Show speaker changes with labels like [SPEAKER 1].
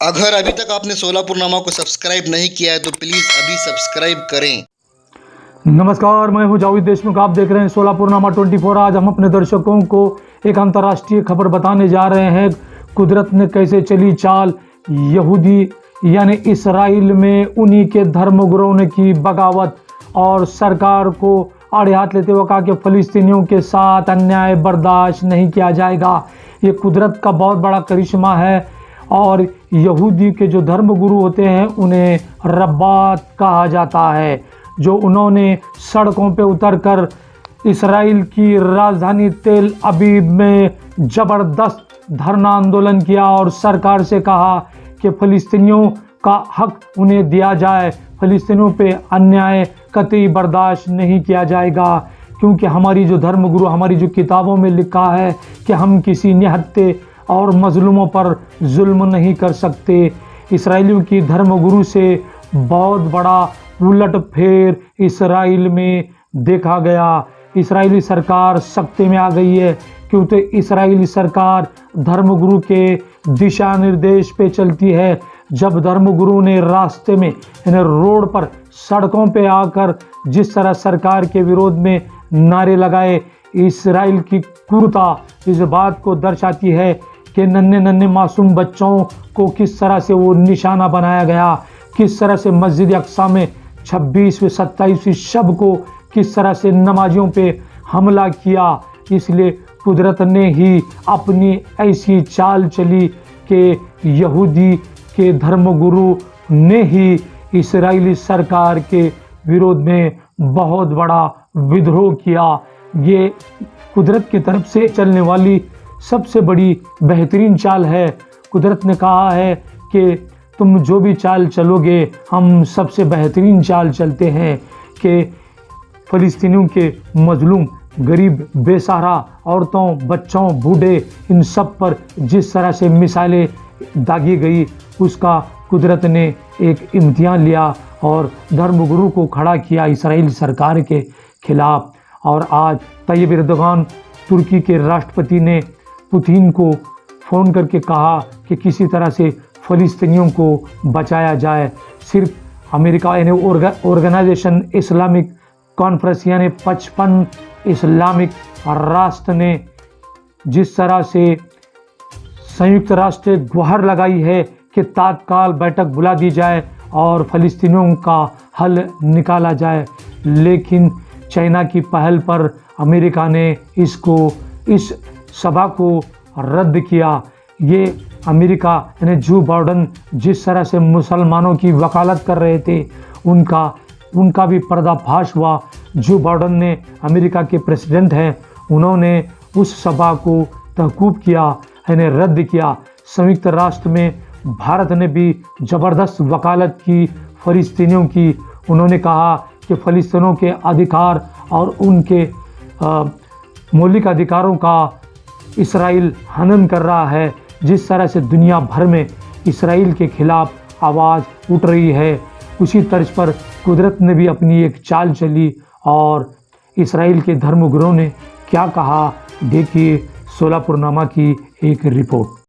[SPEAKER 1] अगर अभी तक आपने सोलापुरनामा को सब्सक्राइब नहीं किया है तो प्लीज़ अभी सब्सक्राइब करें।
[SPEAKER 2] नमस्कार, मैं हूं जावेद देशमुख। आप देख रहे हैं सोलापुरनामा 24। आज हम अपने दर्शकों को एक अंतर्राष्ट्रीय खबर बताने जा रहे हैं। कुदरत ने कैसे चली चाल, यहूदी यानी इसराइल में उन्हीं के धर्मगुरुओं ने की बगावत और सरकार को आड़े हाथ लेते हुए कहा कि फिलिस्तीनियों के साथ अन्याय बर्दाश्त नहीं किया जाएगा। ये कुदरत का बहुत बड़ा करिश्मा है और यहूदी के जो धर्मगुरु होते हैं उन्हें रब्बात कहा जाता है, जो उन्होंने सड़कों पे उतरकर इसराइल की राजधानी तेल अवीव में ज़बरदस्त धरना आंदोलन किया और सरकार से कहा कि फ़िलिस्तीनियों का हक उन्हें दिया जाए, फ़िलिस्तीनियों पे अन्याय कतई बर्दाश्त नहीं किया जाएगा, क्योंकि हमारी जो धर्मगुरु, हमारी जो किताबों में लिखा है कि हम किसी निहत्ते और मजलूमों पर जुल्म नहीं कर सकते। इसराइलियों की धर्मगुरु से बहुत बड़ा उलट फेर इसराइल में देखा गया। इसराइली सरकार सख्ते में आ गई है, क्योंकि इसराइली सरकार धर्मगुरु के दिशा निर्देश पे चलती है। जब धर्मगुरु ने रास्ते में यानी रोड पर, सड़कों पे आकर जिस तरह सरकार के विरोध में नारे लगाए, इसराइल की क्रूरता इस बात को दर्शाती है कि नन्हे नन्हे मासूम बच्चों को किस तरह से वो निशाना बनाया गया, किस तरह से मस्जिद अक्सा में 26वीं 27वीं शब को किस तरह से नमाजियों पे हमला किया। इसलिए कुदरत ने ही अपनी ऐसी चाल चली कि यहूदी के धर्मगुरु ने ही इसराइली सरकार के विरोध में बहुत बड़ा विद्रोह किया। ये कुदरत की तरफ से चलने वाली सबसे बड़ी बेहतरीन चाल है। कुदरत ने कहा है कि तुम जो भी चाल चलोगे, हम सबसे बेहतरीन चाल चलते हैं कि फ़िलिस्तीनियों के मजलूम, गरीब, बेसहारा औरतों, बच्चों, बूढ़े, इन सब पर जिस तरह से मिसालें दागी गई, उसका कुदरत ने एक इम्तिहान लिया और धर्मगुरु को खड़ा किया इसराइल सरकार के खिलाफ। और आज तैयब एर्दोगान, तुर्की के राष्ट्रपति, ने पुतिन को फ़ोन करके कहा कि किसी तरह से फ़िलिस्तीनियों को बचाया जाए। सिर्फ अमेरिका यानी ऑर्गेनाइजेशन इस्लामिक कॉन्फ्रेंस यानी 55 इस्लामिक राष्ट्र ने जिस तरह से संयुक्त राष्ट्र गुहार लगाई है कि तात्काल बैठक बुला दी जाए और फ़िलिस्तीनियों का हल निकाला जाए, लेकिन चाइना की पहल पर अमेरिका ने इस सभा को रद्द किया। ये अमेरिका यानी जो बाइडेन जिस तरह से मुसलमानों की वकालत कर रहे थे, उनका भी पर्दाफाश हुआ। जो बाइडेन ने अमेरिका के प्रेसिडेंट हैं, उन्होंने उस सभा को तहकूब किया यानी रद्द किया। संयुक्त राष्ट्र में भारत ने भी ज़बरदस्त वकालत की फ़िलिस्तीनियों की। उन्होंने कहा कि फ़िलिस्तीनियों के अधिकार और उनके मौलिक अधिकारों का इसराइल हनन कर रहा है। जिस तरह से दुनिया भर में इसराइल के खिलाफ आवाज़ उठ रही है, उसी तर्ज पर कुदरत ने भी अपनी एक चाल चली और इसराइल के धर्मगुरुओं ने क्या कहा, देखिए सोलापुरनामा की एक रिपोर्ट।